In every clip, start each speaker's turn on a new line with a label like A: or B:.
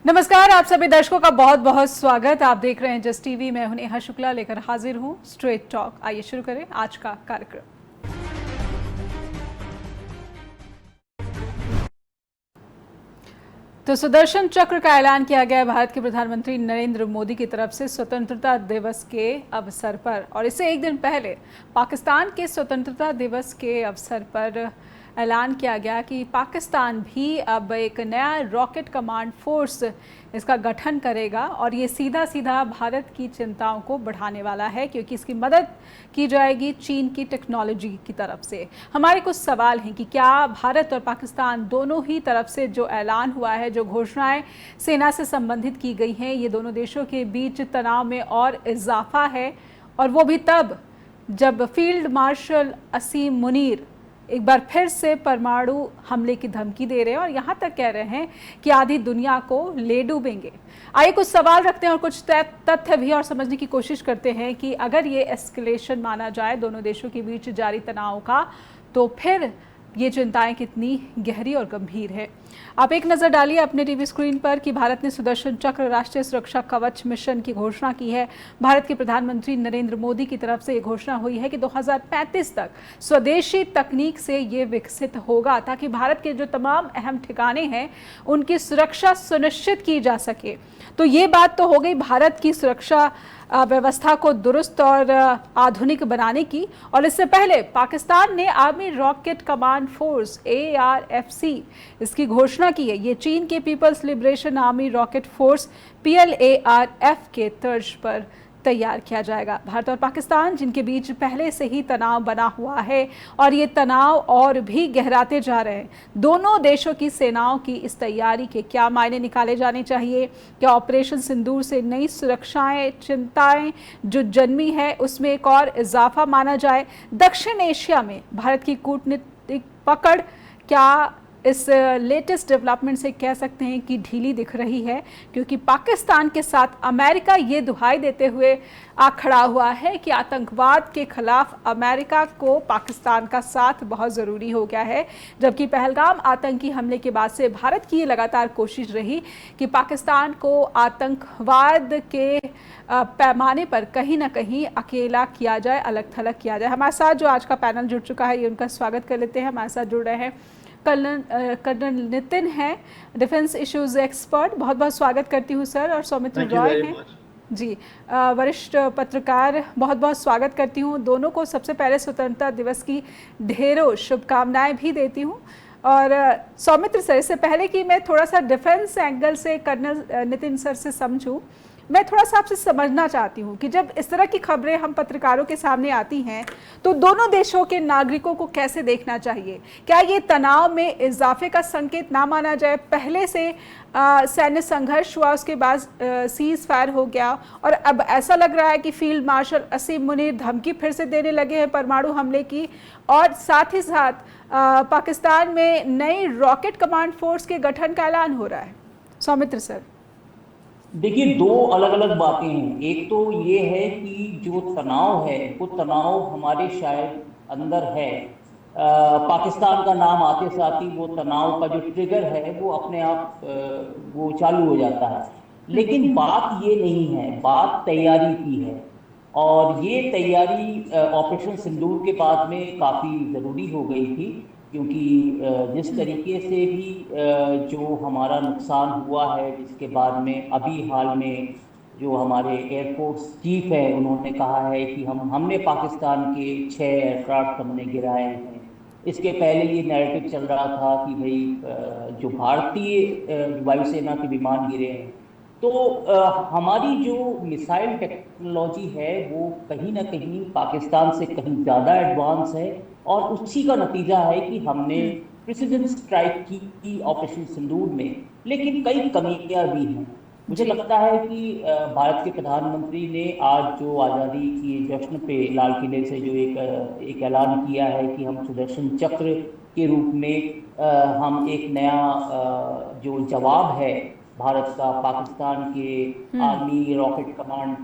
A: नमस्कार, आप सभी दर्शकों का बहुत बहुत स्वागत। आप देख रहे हैं जस्ट टीवी। मैं हूं नेहा शुक्ला, लेकर हाजिर हूं स्ट्रेट टॉक। आइए शुरू करें आज का कार्यक्रम। तो सुदर्शन चक्र का ऐलान किया गया भारत के प्रधानमंत्री नरेंद्र मोदी की तरफ से स्वतंत्रता दिवस के अवसर पर, और इससे एक दिन पहले पाकिस्तान के स्वतंत्रता दिवस के अवसर पर ऐलान किया गया कि पाकिस्तान भी अब एक नया रॉकेट कमांड फोर्स इसका गठन करेगा, और ये सीधा सीधा भारत की चिंताओं को बढ़ाने वाला है क्योंकि इसकी मदद की जाएगी चीन की टेक्नोलॉजी की तरफ से। हमारे कुछ सवाल हैं कि क्या भारत और पाकिस्तान दोनों ही तरफ से जो ऐलान हुआ है, जो घोषणाएं सेना से संबंधित की गई हैं, ये दोनों देशों के बीच तनाव में और इजाफा है, और वो भी तब जब फील्ड मार्शल असीम मुनीर एक बार फिर से परमाणु हमले की धमकी दे रहे हैं और यहाँ तक कह रहे हैं कि आधी दुनिया को ले डूबेंगे। आइए कुछ सवाल रखते हैं और कुछ तथ्य भी, और समझने की कोशिश करते हैं कि अगर ये एस्केलेशन माना जाए दोनों देशों के बीच जारी तनाव का, तो फिर ये चिंताएं कितनी गहरी और गंभीर है। आप एक नज़र डालिए अपने टीवी स्क्रीन पर कि भारत ने सुदर्शन चक्र राष्ट्रीय सुरक्षा कवच मिशन की घोषणा की है। भारत के प्रधानमंत्री नरेंद्र मोदी की तरफ से ये घोषणा हुई है कि 2035 तक स्वदेशी तकनीक से ये विकसित होगा ताकि भारत के जो तमाम अहम ठिकाने हैं उनकी सुरक्षा सुनिश्चित की जा सके। तो ये बात तो हो गई भारत की सुरक्षा व्यवस्था को दुरुस्त और आधुनिक बनाने की। और इससे पहले पाकिस्तान ने army rocket command force ARFC इसकी घोषणा की है। ये चीन के people's liberation army rocket force PLARF के तर्ज पर तैयार किया जाएगा। भारत और पाकिस्तान जिनके बीच पहले से ही तनाव बना हुआ है और ये तनाव और भी गहराते जा रहे हैं, दोनों देशों की सेनाओं की इस तैयारी के क्या मायने निकाले जाने चाहिए? क्या ऑपरेशन सिंदूर से नई सुरक्षाएं चिंताएं जो जन्मी है उसमें एक और इजाफा माना जाए? दक्षिण एशिया में भारत की कूटनीतिक पकड़ क्या इस लेटेस्ट डेवलपमेंट से कह सकते हैं कि ढीली दिख रही है, क्योंकि पाकिस्तान के साथ अमेरिका ये दुहाई देते हुए आ खड़ा हुआ है कि आतंकवाद के खिलाफ अमेरिका को पाकिस्तान का साथ बहुत ज़रूरी हो गया है। जबकि पहलगाम आतंकी हमले के बाद से भारत की ये लगातार कोशिश रही कि पाकिस्तान को आतंकवाद के पैमाने पर कहीं ना कहीं अकेला किया जाए, अलग थलग किया जाए। हमारे साथ जो आज का पैनल जुड़ चुका है, ये उनका स्वागत कर लेते हैं। हमारे साथ जुड़ रहे हैं कर्नल नितिन हैं, डिफेंस इश्यूज एक्सपर्ट। बहुत बहुत स्वागत करती हूँ सर। और सौमित्र रॉय हैं जी, वरिष्ठ पत्रकार। बहुत बहुत स्वागत करती हूँ दोनों को। सबसे पहले स्वतंत्रता दिवस की ढेरों शुभकामनाएं भी देती हूँ। और सौमित्र सर, इससे पहले कि मैं थोड़ा सा डिफेंस एंगल से कर्नल नितिन सर से समझूं, मैं थोड़ा सा आपसे समझना चाहती हूँ कि जब इस तरह की खबरें हम पत्रकारों के सामने आती हैं तो दोनों देशों के नागरिकों को कैसे देखना चाहिए? क्या ये तनाव में इजाफे का संकेत ना माना जाए? पहले से सैन्य संघर्ष हुआ, उसके बाद सीज फायर हो गया, और अब ऐसा लग रहा है कि फील्ड मार्शल असीम मुनीर धमकी फिर से देने लगे हैं परमाणु हमले की, और साथ ही साथ पाकिस्तान में नई रॉकेट कमांड फोर्स के गठन का ऐलान हो रहा है। सौमित्र सर,
B: देखिए, दो अलग अलग बातें हैं। एक तो ये है कि जो तनाव है वो तनाव हमारे शायद अंदर है। पाकिस्तान का नाम आते साथ ही वो तनाव का जो ट्रिगर है वो अपने आप वो चालू हो जाता है। लेकिन बात ये नहीं है, बात तैयारी की है। और ये तैयारी ऑपरेशन सिंदूर के बाद में काफ़ी ज़रूरी हो गई थी, क्योंकि जिस तरीके से भी जो हमारा नुकसान हुआ है, जिसके बाद में अभी हाल में जो हमारे एयरफोर्स चीफ है उन्होंने कहा है कि हमने पाकिस्तान के 6 एयरक्राफ्ट हमने गिराए हैं। इसके पहले ये नैरेटिव चल रहा था कि भाई जो भारतीय वायुसेना के विमान गिरे हैं। तो हमारी जो मिसाइल टेक्नोलॉजी है वो कहीं ना कहीं पाकिस्तान से कहीं ज़्यादा एडवांस है, और उसी का नतीजा है कि हमने प्रिसिजन स्ट्राइक की ऑपरेशन सिंदूर में। लेकिन कई कमियां भी हैं। मुझे लगता है कि भारत के प्रधानमंत्री ने आज जो आज़ादी की जश्न पे लाल किले से जो एक ऐलान किया है कि हम सुदर्शन चक्र के रूप में हम एक नया जो जवाब है भारत का पाकिस्तान के आर्मी रॉकेट कमांड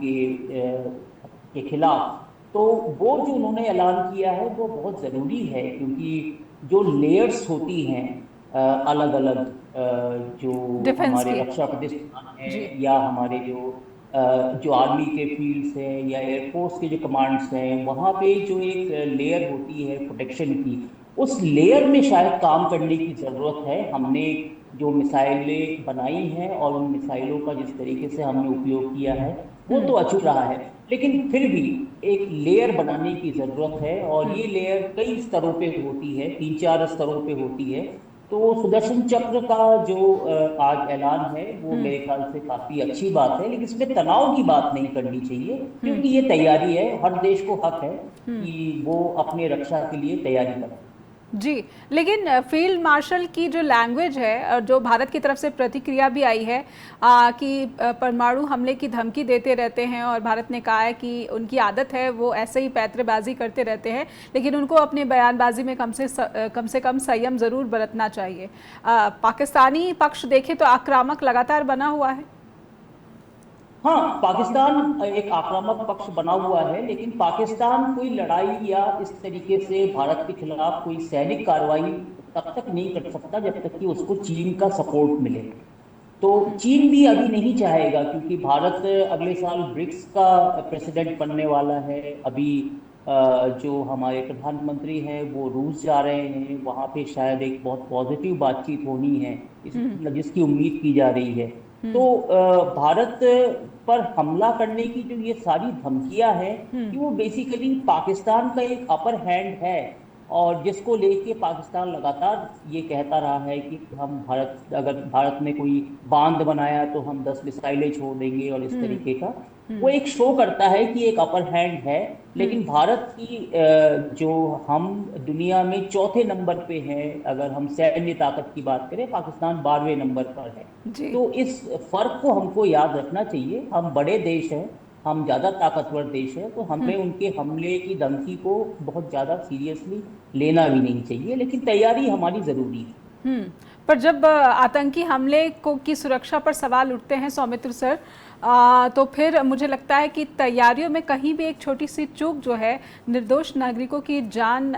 B: के खिलाफ, तो वो जो उन्होंने ऐलान किया है वो बहुत ज़रूरी है। क्योंकि जो लेयर्स होती हैं अलग अलग जो
A: डिफेंस
B: हमारे
A: की।
B: रक्षा प्रतिष्ठान
A: जी।
B: है, या हमारे जो आर्मी के फील्ड्स हैं या एयरफोर्स के जो कमांड्स हैं, वहाँ पे जो एक लेयर होती है प्रोटेक्शन की, उस लेयर में शायद काम करने की ज़रूरत है। हमने जो मिसाइलें बनाई हैं और उन मिसाइलों का जिस तरीके से हमने उपयोग किया है वो तो अचूक रहा है, लेकिन फिर भी एक लेयर बनाने की ज़रूरत है। और ये लेयर कई स्तरों पे होती है, 3-4 स्तरों पे होती है। तो सुदर्शन चक्र का जो आज ऐलान है वो मेरे ख्याल से काफी अच्छी बात है, लेकिन इसमें तनाव की बात नहीं करनी चाहिए, क्योंकि ये तैयारी है। हर देश को हक है कि वो अपने रक्षा के लिए तैयारी करे।
A: जी, लेकिन फील्ड मार्शल की जो लैंग्वेज है और जो भारत की तरफ से प्रतिक्रिया भी आई है कि परमाणु हमले की धमकी देते रहते हैं, और भारत ने कहा है कि उनकी आदत है वो ऐसे ही पैंतरेबाजी करते रहते हैं, लेकिन उनको अपनी बयानबाजी में कम से कम संयम ज़रूर बरतना चाहिए। पाकिस्तानी पक्ष देखे तो आक्रामक लगातार बना हुआ है।
B: हाँ, पाकिस्तान एक आक्रामक पक्ष बना हुआ है, लेकिन पाकिस्तान कोई लड़ाई या इस तरीके से भारत के खिलाफ कोई सैनिक कार्रवाई तब तक नहीं कर सकता जब तक कि उसको चीन का सपोर्ट मिले। तो चीन भी अभी नहीं चाहेगा, क्योंकि भारत अगले साल ब्रिक्स का प्रेसिडेंट बनने वाला है। अभी जो हमारे प्रधानमंत्री हैं वो रूस जा रहे हैं, वहाँ पे शायद एक बहुत पॉजिटिव बातचीत होनी है जिसकी उम्मीद की जा रही है। तो भारत पर हमला करने की जो ये सारी धमकियां हैं, कि वो बेसिकली पाकिस्तान का एक अपर हैंड है, और जिसको लेके पाकिस्तान लगातार ये कहता रहा है कि अगर भारत ने कोई बांध बनाया तो हम 10 मिसाइलें छोड़ देंगे, और इस तरीके का वो एक शो करता है कि एक अपर हैंड है। लेकिन भारत की जो हम दुनिया में चौथे नंबर पे हैं, अगर हम सैन्य ताकत की बात करें, पाकिस्तान 12वें नंबर पर है।
A: जी।
B: तो इस फर्क को हमको याद रखना चाहिए। हम बड़े देश हैं, हम ज़्यादा ताकतवर देश है, तो हमें उनके हमले की धमकी को बहुत ज़्यादा सीरियसली लेना भी नहीं चाहिए, लेकिन तैयारी हमारी ज़रूरी है।
A: पर जब आतंकी हमले को की सुरक्षा पर सवाल उठते हैं सौमित्र सर, तो फिर मुझे लगता है कि तैयारियों में कहीं भी एक छोटी सी चूक जो है निर्दोष नागरिकों की जान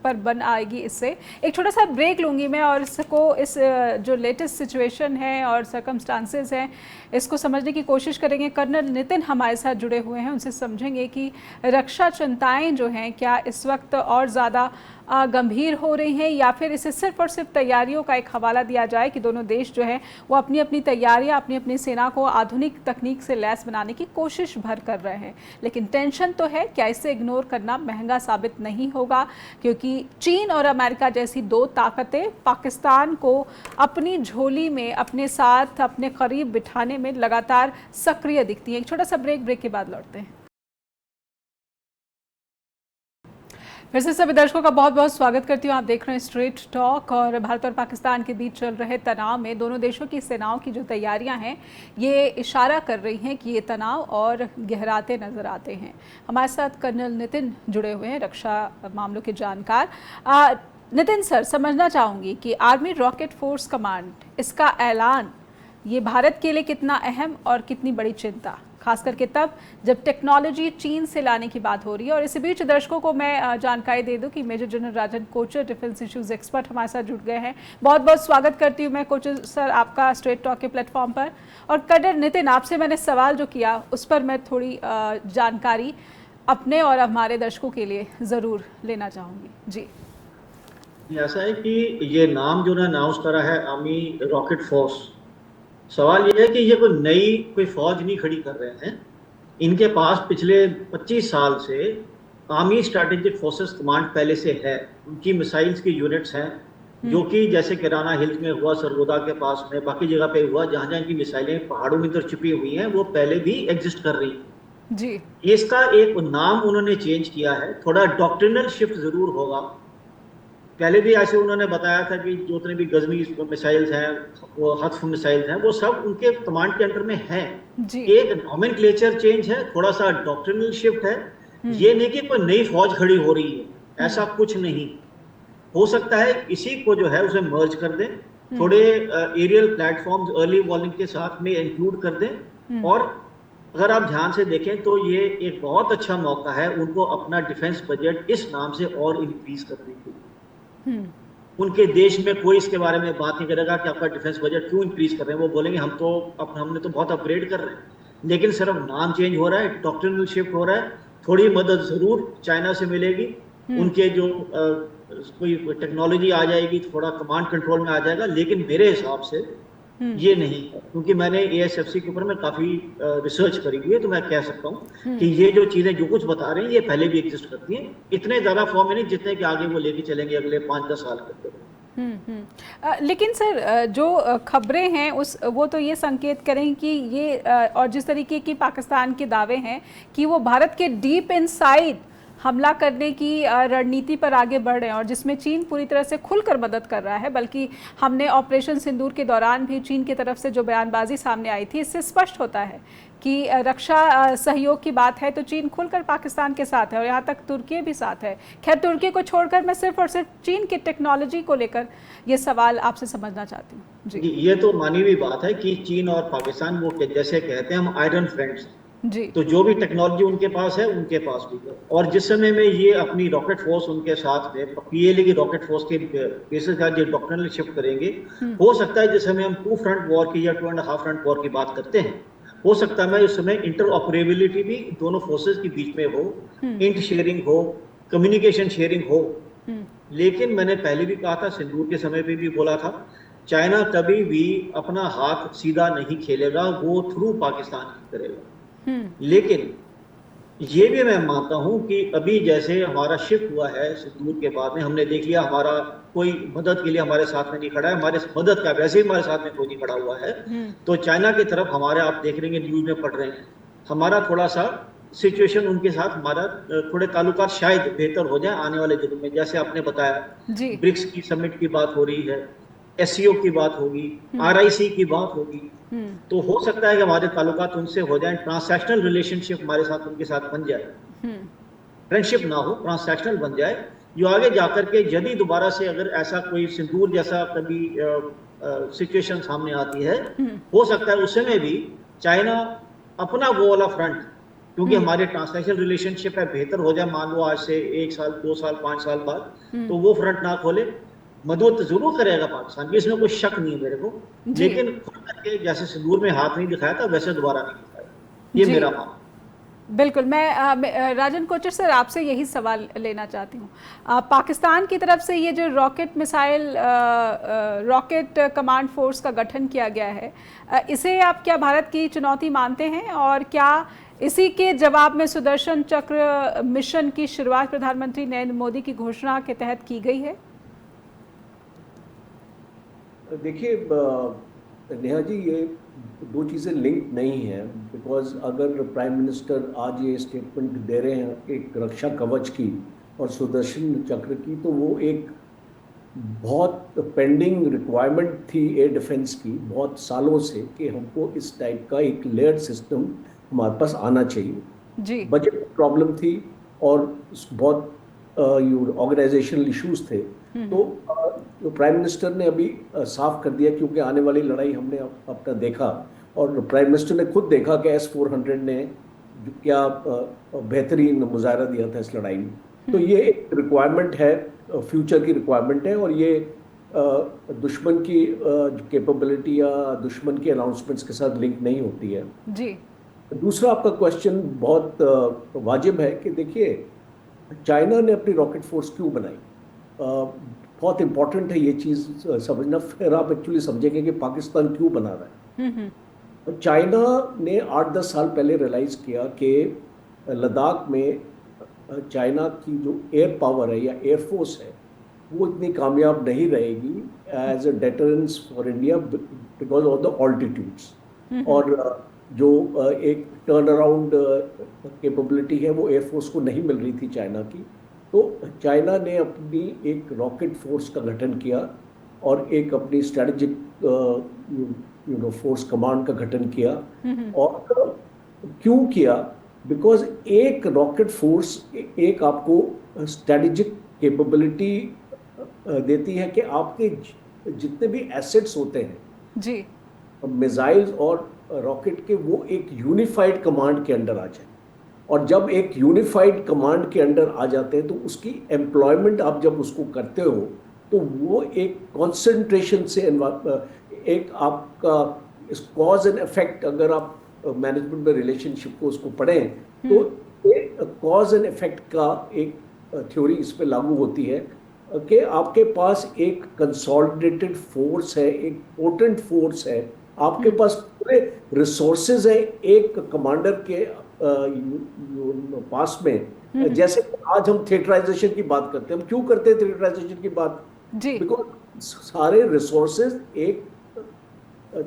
A: पर बन आएगी। इससे एक छोटा सा ब्रेक लूँगी मैं, और इस जो लेटेस्ट सिचुएशन है और सर्कमस्टांसेस हैं इसको समझने की कोशिश करेंगे। कर्नल नितिन हमारे साथ जुड़े हुए हैं, उनसे समझेंगे कि रक्षा चिंताएं जो हैं क्या इस वक्त और ज़्यादा गंभीर हो रही हैं, या फिर इसे सिर्फ और सिर्फ तैयारियों का एक हवाला दिया जाए कि दोनों देश जो है वो अपनी अपनी तैयारियां, अपनी अपनी सेना को आधुनिक तकनीक से लैस बनाने की कोशिश भर कर रहे हैं। लेकिन टेंशन तो है, क्या इसे इग्नोर करना महंगा साबित नहीं होगा, क्योंकि चीन और अमेरिका जैसी दो ताकतें पाकिस्तान को अपनी झोली में, अपने साथ, अपने करीब बिठाने में लगातार सक्रिय दिखती हैं। एक छोटा सा ब्रेक के बाद लौटते हैं। फिर से सभी दर्शकों का बहुत बहुत स्वागत करती हूँ। आप देख रहे हैं स्ट्रेट टॉक, और भारत और पाकिस्तान के बीच चल रहे तनाव में दोनों देशों की सेनाओं की जो तैयारियां हैं ये इशारा कर रही हैं कि ये तनाव और गहराते नजर आते हैं। हमारे साथ कर्नल नितिन जुड़े हुए हैं, रक्षा मामलों के जानकार। नितिन सर, समझना चाहूँगी कि आर्मी रॉकेट फोर्स कमांड, इसका ऐलान ये भारत के लिए कितना अहम और कितनी बड़ी चिंता, खास करके तब जब टेक्नोलॉजी चीन से लाने की बात हो रही है। और इसी बीच दर्शकों को मैं जानकारी दे दूं कि मेजर जनरल राजन कोचर, डिफेंस इश्यूज एक्सपर्ट, हमारे साथ जुड़ गए हैं। बहुत बहुत स्वागत करती हूं मैं कोचर सर आपका स्ट्रेट टॉक के प्लेटफॉर्म पर। और कर्नल नितिन, आपसे मैंने सवाल जो किया उस पर मैं थोड़ी जानकारी अपने और हमारे दर्शकों के लिए ज़रूर लेना चाहूँगी। जी,
C: ऐसा है कि ये नाम जो ना अनाउंस करा है आर्मी रॉकेट फोर्स, सवाल ये है कि ये कोई फौज नहीं खड़ी कर रहे हैं। इनके पास पिछले 25 साल से आर्मी स्ट्रैटेजिक फोर्सेस कमांड पहले से है। उनकी मिसाइल्स की यूनिट्स हैं, जो कि जैसे किराना हिल्स में हुआ, सरगोदा के पास में, बाकी जगह पे हुआ, जहां जहां की मिसाइलें पहाड़ों में इधर छिपी हुई हैं, वो पहले भी एग्जिस्ट कर रही हैं।
A: जी,
C: इसका एक नाम उन्होंने चेंज किया है, थोड़ा डॉक्ट्रिनल शिफ्ट जरूर होगा। पहले भी ऐसे उन्होंने बताया था कि जितने भी गजनी मिसाइल्स हैं, वो हत्फ मिसाइल्स हैं, वो सब उनके कमांड के अंडर में हैं। एक नॉमेनक्लेचर चेंज है, थोड़ा सा डॉक्ट्रिनल शिफ्ट है। ये नहीं कि कोई नई फौज खड़ी हो रही है, ऐसा कुछ नहीं। हो सकता है इसी को जो है उसे मर्ज कर दें, थोड़े एरियल प्लेटफॉर्म्स अर्ली वार्निंग के साथ में इंक्लूड कर दें। और अगर आप ध्यान से देखें तो ये एक बहुत अच्छा मौका है उनको अपना डिफेंस बजट इस नाम से और इंक्रीज करने के लिए। उनके देश में कोई इसके बारे में बात नहीं करेगा कि आपका डिफेंस बजट क्यों इंक्रीज कर रहे हैं। वो बोलेंगे हमने तो बहुत अपग्रेड कर रहे हैं। लेकिन सिर्फ नाम चेंज हो रहा है, डॉक्ट्रिनल शिफ्ट हो रहा है। थोड़ी मदद जरूर चाइना से मिलेगी, उनके जो कोई टेक्नोलॉजी आ जाएगी, थोड़ा कमांड कंट्रोल में आ जाएगा। लेकिन मेरे हिसाब से ये नहीं है, क्योंकि मैंने एएसएफसी के ऊपर में काफी रिसर्च करी हुई है, तो मैं कह सकता हूँ कि ये जो चीजें जो कुछ बता रहे हैं ये पहले भी एग्जिस्ट करती हैं। इतने ज्यादा फॉर्म में नहीं जितने कि आगे वो लेके चलेंगे अगले 5-10 साल के अंदर।
A: लेकिन सर जो खबरें हैं वो तो ये संकेत करें कि ये और जिस तरीके की पाकिस्तान के दावे हैं कि वो भारत के डीप इनसाइड हमला करने की रणनीति पर आगे बढ़ रहे हैं, और जिसमें चीन पूरी तरह से खुलकर मदद कर रहा है। बल्कि हमने ऑपरेशन सिंदूर के दौरान भी चीन की तरफ से जो बयानबाजी सामने आई थी, इससे स्पष्ट होता है कि रक्षा सहयोग की बात है तो चीन खुलकर पाकिस्तान के साथ है, और यहाँ तक तुर्की भी साथ है। खैर, तुर्की को छोड़कर मैं सिर्फ और सिर्फ चीन की टेक्नोलॉजी को लेकर ये सवाल आपसे समझना चाहती हूँ। जी,
C: ये तो मानी हुई बात है कि चीन और पाकिस्तान वो जैसे कहते हैं हम आयरन फ्रेंड्स,
A: जी,
C: तो जो भी टेक्नोलॉजी उनके पास है उनके पास भी है। और जिस समय में ये अपनी रॉकेट फोर्स उनके साथ में पीएलए की रॉकेट फोर्स के बेसिस का जो डॉक्ट्रिनल शिफ्ट करेंगे, हो सकता है जिस समय हम 2 फ्रंट वॉर की या 2.5 फ्रंट वॉर की बात करते हैं, हो सकता है उस समय इंटरऑपरेबिलिटी भी दोनों फोर्सेस के बीच में हो, इंट शेयरिंग हो, कम्युनिकेशन शेयरिंग हो। लेकिन मैंने पहले भी कहा था, सिंदूर के समय पे भी बोला था, चाइना कभी भी अपना हाथ सीधा नहीं खेलेगा, वो थ्रू पाकिस्तान ही करेगा। लेकिन ये भी मैं मानता हूं कि अभी जैसे हमारा शिफ्ट हुआ है सिंदूर के बाद में, हमने देख लिया हमारा कोई मदद के लिए हमारे साथ में नहीं खड़ा है, हमारे मदद का वैसे ही हमारे साथ में कोई नहीं खड़ा हुआ है। तो चाइना की तरफ हमारे, आप देख रहे हैं न्यूज में पढ़ रहे हैं, हमारा थोड़ा सा सिचुएशन उनके साथ हमारा थोड़े ताल्लुकात शायद बेहतर हो जाए आने वाले दिनों में। जैसे आपने बताया ब्रिक्स की समिट की बात हो रही है, एससीओ की बात होगी, आरआईसी की बात होगी, तो हो सकता है कि हमारे ताल्लुकात उनसे हो जाए, ट्रांसैक्शनल रिलेशनशिप हमारे साथ उनके साथ बन जाए, फ्रेंडशिप ना हो, ट्रांसैक्शनल बन जाए, जो आगे जाकर के यदि दोबारा से अगर ऐसा कोई सिंदूर जैसा कभी सिचुएशन सामने आती है, हो सकता है उस समय भी चाइना अपना वो वाला फ्रंट, क्योंकि हमारे ट्रांसनेशनल रिलेशनशिप है, बेहतर हो जाए, मान लो आज से 1 साल 2 साल 5 साल बाद, तो वो फ्रंट ना खोले। मदद जरूर करेगा पाकिस्तान की, इसमें कोई शक नहीं है मेरे को, लेकिन खुल करके जैसे सिंदूर में हाथ नहीं दिखाया था वैसे दोबारा नहीं दिखाया, ये मेरा मानना।
A: बिल्कुल, मैं राजन कोचर सर आपसे यही सवाल लेना चाहती हूँ। पाकिस्तान की तरफ से ये जो rocket missile rocket command force का गठन किया गया है, इसे आप क्या भारत की चुनौती मानते हैं, और क्या इसी के जवाब में सुदर्शन चक्र मिशन की शुरुआत प्रधानमंत्री नरेंद्र मोदी की घोषणा के तहत की गई है?
D: देखिए नेहा जी, ये दो चीज़ें लिंक नहीं है, बिकॉज अगर प्राइम मिनिस्टर आज ये स्टेटमेंट दे रहे हैं एक रक्षा कवच की और सुदर्शन चक्र की, तो वो एक बहुत पेंडिंग रिक्वायरमेंट थी एयर डिफेंस की बहुत सालों से, कि हमको इस टाइप का एक लेयर्ड सिस्टम हमारे पास आना चाहिए जी। बजट प्रॉब्लम थी और बहुत ऑर्गेनाइजेशनल इश्यूज थे, तो प्राइम मिनिस्टर ने अभी साफ कर दिया, क्योंकि आने वाली लड़ाई हमने अपना देखा, और प्राइम मिनिस्टर ने खुद देखा कि S-400 ने क्या बेहतरीन मुजाहरा दिया था इस लड़ाई में। तो ये एक रिक्वायरमेंट है, फ्यूचर की रिक्वायरमेंट है, और ये दुश्मन की कैपेबिलिटी या दुश्मन के अनाउंसमेंट्स के साथ लिंक नहीं होती है जी। दूसरा आपका क्वेश्चन बहुत वाजिब है कि देखिए चाइना ने अपनी रॉकेट फोर्स क्यों बनाई, बहुत इंपॉर्टेंट है ये चीज़ समझना, फिर आप एक्चुअली समझेंगे कि पाकिस्तान क्यों बना रहा है। चाइना ने 8-10 साल पहले रियलाइज़ किया कि लद्दाख में चाइना की जो एयर पावर है या एयरफोर्स है वो इतनी कामयाब नहीं रहेगी as a deterrence for India because of the altitudes, और जो एक टर्न अराउंड कैपेबिलिटी है वो एयरफोर्स को नहीं मिल रही थी चाइना की। तो चाइना ने अपनी एक रॉकेट फोर्स का गठन किया और एक अपनी स्ट्रेटेजिक फोर्स कमांड का गठन किया। और क्यों किया? बिकॉज एक रॉकेट फोर्स एक आपको स्ट्रेटेजिक कैपेबिलिटी देती है कि आपके जितने भी एसेट्स होते हैं जी, मिसाइल्स और रॉकेट के, वो एक यूनिफाइड कमांड के अंडर आ जाए। और जब एक यूनिफाइड कमांड के अंडर आ जाते हैं तो उसकी एम्प्लॉयमेंट आप जब उसको करते हो तो वो एक कंसंट्रेशन से एक आपका इस कॉज एंड इफेक्ट, अगर आप मैनेजमेंट में रिलेशनशिप को उसको पढ़ें तो एक कॉज एंड इफेक्ट का एक थ्योरी इस पे लागू होती है कि आपके पास एक कंसोलिडेटेड फोर्स है, एक पोटेंट फोर्स है, आपके पास पूरे रिसोर्सेज है एक कमांडर के पास में। जैसे आज हम थिएटराइजेशन की बात करते हैं, हम क्यों करते हैं थिएटराइजेशन की बात? बिकॉज सारे रिसोर्सेज एक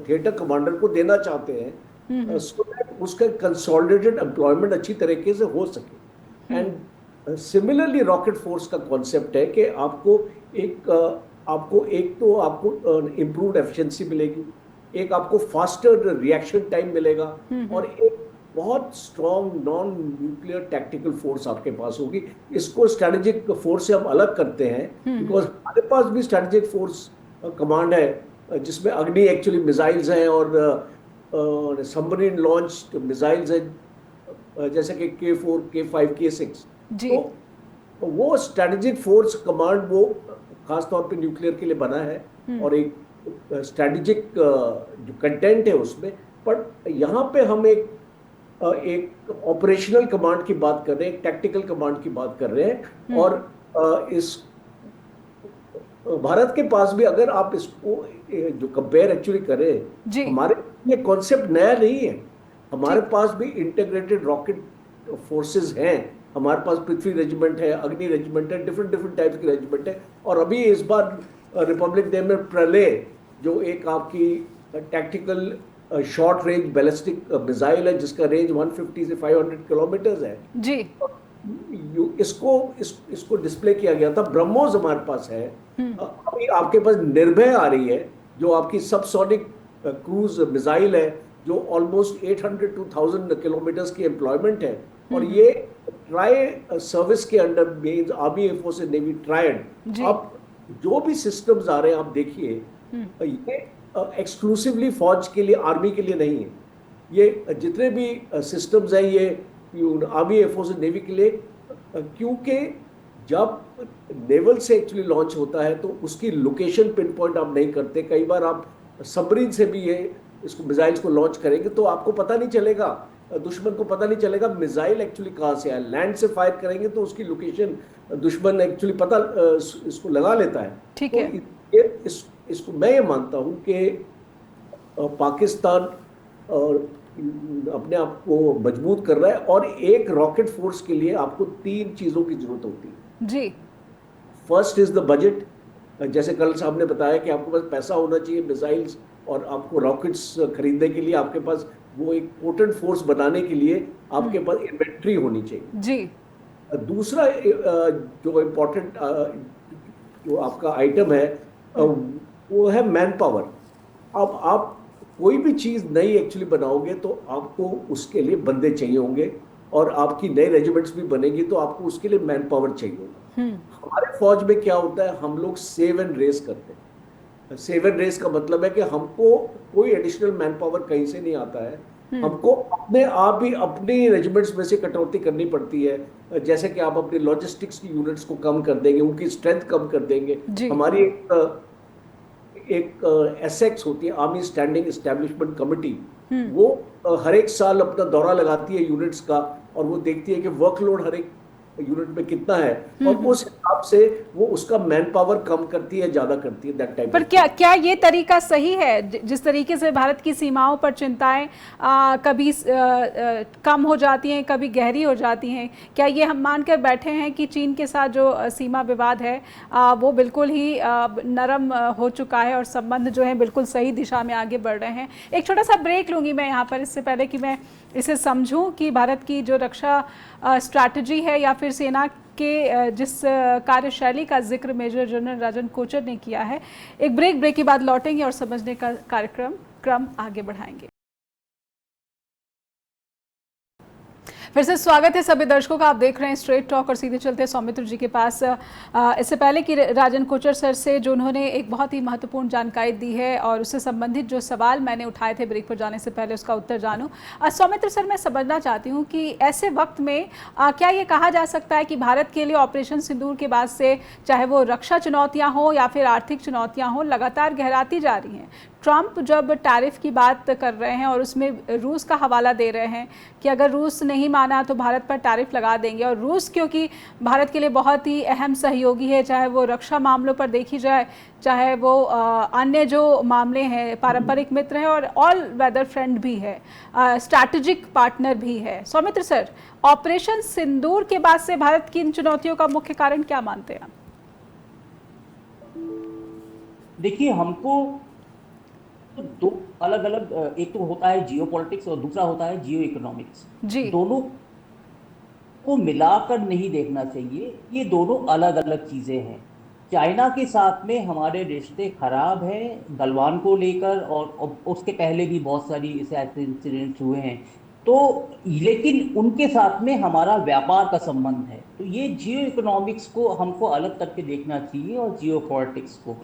D: थिएटर कमांडर को देना चाहते हैं सो दैट उसका कंसोलिडेटेड एम्प्लॉयमेंट अच्छी तरीके से हो सके। एंड सिमिलरली रॉकेट फोर्स का कॉन्सेप्ट है कि आपको इम्प्रूव्ड एफिशिएंसी मिलेगी, एक आपको फास्टर रिएक्शन टाइम मिलेगा और एक बहुत strong non nuclear tactical force आपके पास होगी। इसको स्ट्रेटेजिक फोर्स से हम अलग करते हैं बिकॉज हमारे पास भी स्ट्रेटेजिक फोर्स कमांड है जिसमें अग्नि एक्चुअली मिसाइल्स हैं और सबमरीन लॉन्च मिसाइल्स हैं जैसे कि K4, K5, K6। तो वो स्ट्रेटेजिक फोर्स कमांड वो खास तौर पे न्यूक्लियर के लिए बना है और एक स्ट्रेटेजिक जो कंटेंट है उसमें। पर यहाँ पे हम एक ऑपरेशनल कमांड की बात कर रहे हैं, एक टैक्टिकल कमांड की बात कर रहे हैं। और इस भारत के पास भी अगर आप इसको जो कंपेयर एक्चुअली करें, हमारे ये कॉन्सेप्ट नया नहीं है। हमारे पास भी इंटीग्रेटेड रॉकेट फोर्सेस हैं, हमारे पास पृथ्वी रेजिमेंट है, अग्नि रेजिमेंट है, डिफरेंट टाइप्स की रेजिमेंट है। और अभी इस बार रिपब्लिक डे में प्रलय जो एक आपकी tactical short range ballistic missile है जिसका रेंज 150 से 500 किलोमीटर है जी, इसको डिस्प्ले किया गया था। ब्रह्मोस हमारे पास है, अभी आपके पास निर्भय आ रही है जो आपकी सबसोनिक क्रूज मिसाइल है जो ऑलमोस्ट 800 to 1000 किलोमीटर की एम्प्लॉयमेंट है। और ये ट्राई सर्विस के under means army, air force and navy triad. अब जो भी सिस्टम्स आ रहे हैं आप देखिए, ये एक्सक्लूसिवली फौज के लिए, आर्मी के लिए नहीं है। ये जितने भी सिस्टम्स हैं ये आर्मी, एयरफोर्स एंड नेवी के लिए, क्योंकि जब नेवल से एक्चुअली लॉन्च होता है तो उसकी लोकेशन पिन पॉइंट आप नहीं करते। कई बार आप सबमरीन से भी इसको मिसाइल्स को लॉन्च करेंगे तो आपको पता नहीं चलेगा, दुश्मन को पता नहीं चलेगा मिसाइल एक्चुअली कहाँ से है। लैंड से फायर करेंगे तो उसकी लोकेशन दुश्मन एक्चुअली पता इसको लगा लेता है। ठीक है। तो इसको मैं ये मानता हूँ कि पाकिस्तान अपने आप को मजबूत कर रहा है और एक रॉकेट फोर्स के लिए आपको 3 चीजों की जरूरत होती है जी। फर्स्ट इज द बजट, जैसे कल साहब ने बताया कि आपके पास पैसा होना चाहिए मिसाइल्स और आपको रॉकेट्स खरीदने के लिए, आपके पास वो एक पोटेंट फोर्स बनाने के लिए आपके पास इन्वेंट्री होनी चाहिए जी। दूसरा जो इम्पोर्टेंट जो आपका आइटम है वो है मैन पावर। अब आप कोई भी चीज नई एक्चुअली बनाओगे तो आपको उसके लिए बंदे चाहिए होंगे और आपकी नई रेजिमेंट्स भी बनेगी तो आपको उसके लिए मैन पावर चाहिए होगा। हमारे फौज में क्या होता है, हम लोग सेव एंड रेस करते हैं। सेव एंड रेस का मतलब है कि हमको कोई एडिशनल मैन पावर कहीं से नहीं आता है, हमको अपने आप ही अपनी रेजिमेंट्स में से कटौती करनी पड़ती है। जैसे कि आप अपने लॉजिस्टिक्स की यूनिट्स को कम कर देंगे, उनकी स्ट्रेंथ कम कर देंगे। हमारी एक एसएक्स होती है, आर्मी स्टैंडिंग एस्टेब्लिशमेंट कमेटी, वो हर एक साल अपना दौरा लगाती है यूनिट्स का और वो देखती है कि वर्कलोड हर एक यूनिट में कितना है और उस हिसाब से वो उसका मैन पावर कम करती है, ज्यादा करती है। That type.
A: पर क्या ये तरीका सही है? जिस तरीके से भारत की सीमाओं पर चिंताएं कभी कम हो जाती हैं, कभी गहरी हो जाती हैं, क्या ये हम मानकर बैठे हैं कि चीन के साथ जो सीमा विवाद है वो बिल्कुल ही नरम हो चुका है और संबंध जो है बिल्कुल सही दिशा में आगे बढ़ रहे हैं? एक छोटा सा ब्रेक लूँगी मैं यहाँ पर, इससे पहले कि मैं इसे समझूं कि भारत की जो रक्षा स्ट्रैटेजी है या फिर सेना के जिस कार्यशैली का जिक्र मेजर जनरल राजन कोचर ने किया है। एक ब्रेक के बाद लौटेंगे और समझने का क्रम आगे बढ़ाएंगे। फिर से स्वागत है सभी दर्शकों का। आप देख रहे हैं स्ट्रेट टॉक और सीधे चलते हैं सौमित्र जी के पास। इससे पहले कि राजन कोचर सर से जो उन्होंने एक बहुत ही महत्वपूर्ण जानकारी दी है और उससे संबंधित जो सवाल मैंने उठाए थे ब्रेक पर जाने से पहले, उसका उत्तर जानूं। सौमित्र सर, मैं समझना चाहती हूँ कि ऐसे वक्त में क्या ये कहा जा सकता है कि भारत के लिए ऑपरेशन सिंदूर के बाद से चाहे वो रक्षा चुनौतियाँ हों या फिर आर्थिक चुनौतियाँ हों, लगातार गहराती जा रही हैं। ट्रंप जब टैरिफ की बात कर रहे हैं और उसमें रूस का हवाला दे रहे हैं कि अगर रूस नहीं माना तो भारत पर टैरिफ लगा देंगे, और रूस क्योंकि भारत के लिए बहुत ही अहम सहयोगी है, चाहे वो रक्षा मामलों पर देखी जाए, चाहे वो अन्य जो मामले हैं, पारंपरिक मित्र है और ऑल वेदर फ्रेंड भी है, स्ट्रैटेजिक पार्टनर भी है। सौमित्र सर, ऑपरेशन सिंदूर के बाद से भारत की इन चुनौतियों का मुख्य कारण क्या मानते हैं?
B: देखिए, हमको दो अलग अलग, एक तो होता है जियो पॉलिटिक्स और दूसरा होता है जियो इकोनॉमिक्स।
A: जी,
B: दोनों को मिलाकर नहीं देखना चाहिए, ये दोनों अलग अलग चीजें हैं। चाइना के साथ में हमारे रिश्ते खराब हैं गलवान को लेकर, और उसके पहले भी बहुत सारी ऐसे इंसिडेंट्स हुए हैं, तो लेकिन उनके साथ में हमारा व्यापार का संबंध है। तो ये जियो इकोनॉमिक्स को हमको अलग करके देखना चाहिए और जियो पॉलिटिक्स को।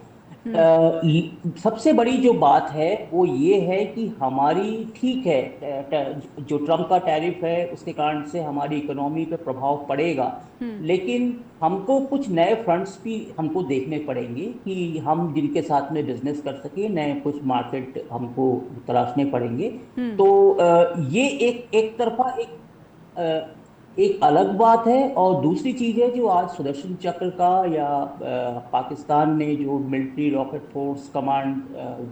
B: सबसे बड़ी जो बात है वो ये है कि हमारी, ठीक है, जो ट्रम्प का टैरिफ है उसके कारण से हमारी इकोनॉमी पे प्रभाव पड़ेगा, लेकिन हमको कुछ नए फ्रंट्स भी हमको देखने पड़ेंगे कि हम जिनके साथ में बिजनेस कर सके, नए कुछ मार्केट हमको तलाशने पड़ेंगे। तो ये एक तरफा एक अलग बात है। और दूसरी चीज़ है जो आज सुदर्शन चक्र का या पाकिस्तान ने जो मिलिट्री रॉकेट फोर्स कमांड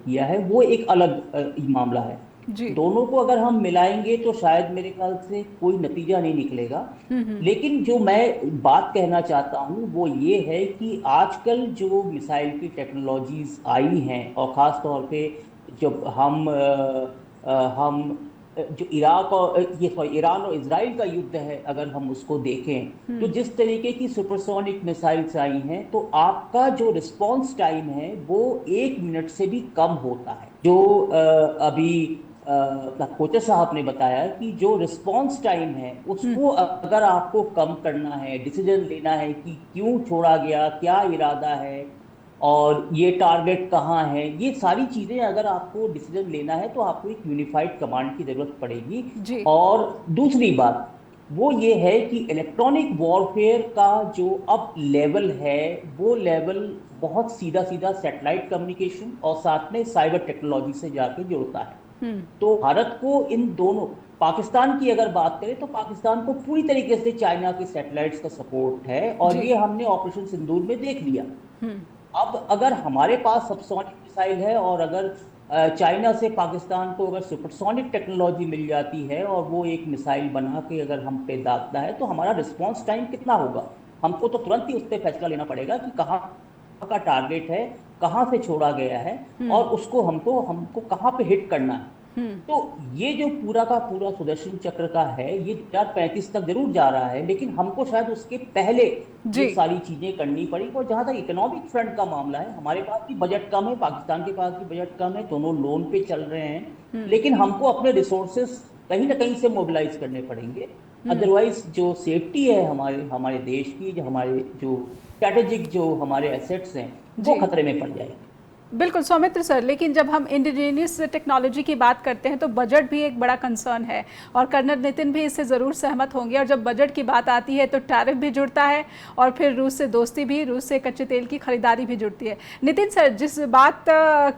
B: किया है, वो एक अलग मामला है।
A: जी,
B: दोनों को अगर हम मिलाएंगे तो शायद मेरे ख्याल से कोई नतीजा नहीं निकलेगा। लेकिन जो मैं बात कहना चाहता हूँ वो ये है कि आजकल जो मिसाइल की टेक्नोलॉजीज आई हैं, और ख़ास तौर पे जब हम जो इराक और ईरान और इजराइल का युद्ध है, अगर हम उसको देखें तो जिस तरीके की सुपरसोनिक मिसाइल्स आई हैं, तो आपका जो रिस्पांस टाइम है वो 1 मिनट से भी कम होता है। जो अभी कोचर साहब ने बताया कि जो रिस्पांस टाइम है उसको अगर आपको कम करना है, डिसीजन लेना है कि क्यों छोड़ा गया, क्या इरादा है और ये टारगेट कहाँ है, ये सारी चीज़ें अगर आपको डिसीजन लेना है तो आपको एक यूनिफाइड कमांड की ज़रूरत पड़ेगी।
A: जी,
B: और दूसरी बात वो ये है कि इलेक्ट्रॉनिक वॉरफेयर का जो अब लेवल है, वो लेवल बहुत सीधा सीधा सैटेलाइट कम्युनिकेशन और साथ में साइबर टेक्नोलॉजी से जाके जुड़ता है। तो भारत को इन दोनों, पाकिस्तान की अगर बात करें तो पाकिस्तान को पूरी तरीके से चाइना के सैटेलाइट्स का सपोर्ट है, और ये हमने ऑपरेशन सिंदूर में देख लिया। अब अगर हमारे पास सबसोनिक मिसाइल है और अगर चाइना से पाकिस्तान को अगर सुपरसोनिक टेक्नोलॉजी मिल जाती है और वो एक मिसाइल बना के अगर हम पे दागता है, तो हमारा रिस्पांस टाइम कितना होगा? हमको तो तुरंत ही उस पर फैसला लेना पड़ेगा कि कहाँ का टारगेट है, कहाँ से छोड़ा गया है और उसको हमको कहाँ पे हिट करना है। तो ये जो पूरा का पूरा सुदर्शन चक्र का है, ये 2035 तक जरूर जा रहा है, लेकिन हमको शायद उसके पहले ये सारी चीजें करनी पड़ी। और जहां तक इकोनॉमिक फ्रंट का मामला है, हमारे पास भी बजट कम है, पाकिस्तान के पास भी बजट कम है, दोनों लोन पे चल रहे हैं, लेकिन हमको अपने रिसोर्सेस कहीं ना कहीं से मोबिलाइज करने पड़ेंगे। अदरवाइज जो सेफ्टी है हमारे देश की, जो हमारे जो स्ट्रैटेजिक जो हमारे एसेट्स हैं, वो खतरे में पड़ जाएंगे।
A: बिल्कुल सौमित्र सर, लेकिन जब हम इंडिजीनियस टेक्नोलॉजी की बात करते हैं तो बजट भी एक बड़ा कंसर्न है, और कर्नल नितिन भी इससे ज़रूर सहमत होंगे। और जब बजट की बात आती है तो टैरिफ भी जुड़ता है, और फिर रूस से दोस्ती भी, रूस से कच्चे तेल की खरीदारी भी जुड़ती है। नितिन सर, जिस बात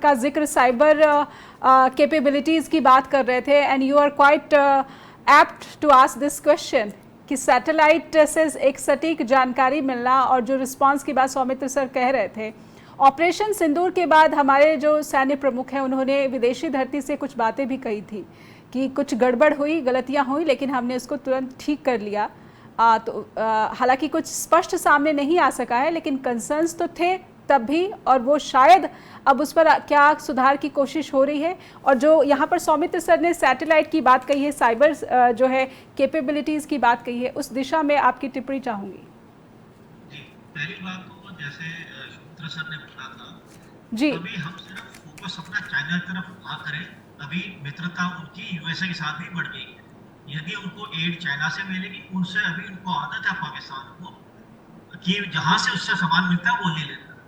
A: का जिक्र साइबर कैपेबिलिटीज़ की बात कर रहे थे, and you are quite apt to ask this question कि सैटेलाइट से एक सटीक जानकारी मिलना, और जो रिस्पॉन्स की बात सौमित्र सर कह रहे थे, ऑपरेशन सिंदूर के बाद हमारे जो सैन्य प्रमुख हैं उन्होंने विदेशी धरती से कुछ बातें भी कही थी कि कुछ गड़बड़ हुई, गलतियां हुई, लेकिन हमने उसको तुरंत ठीक कर लिया। हालांकि कुछ स्पष्ट सामने नहीं आ सका है, लेकिन कंसर्न्स तो थे तब भी, और वो शायद अब उस पर क्या सुधार की कोशिश हो रही है। और जो यहाँ पर सौमित्र सर ने सैटेलाइट की बात कही है, साइबर जो है कैपेबिलिटीज़ की बात कही है, उस दिशा में आपकी टिप्पणी चाहूँगी।
C: पहली बात तो जैसे सर ने बोला था
A: जी,
C: अभी हम सिर्फ फोकस अपना चाइना की तरफ ना करें, अभी मित्रता उनकी यूएसए के साथ भी बढ़ गई है। यदि उनको एड चाइना से मिलेगी, उनसे अभी उनको आदत है पाकिस्तान को कि जहां से उससे सामान मिलता है वो ले लेता है,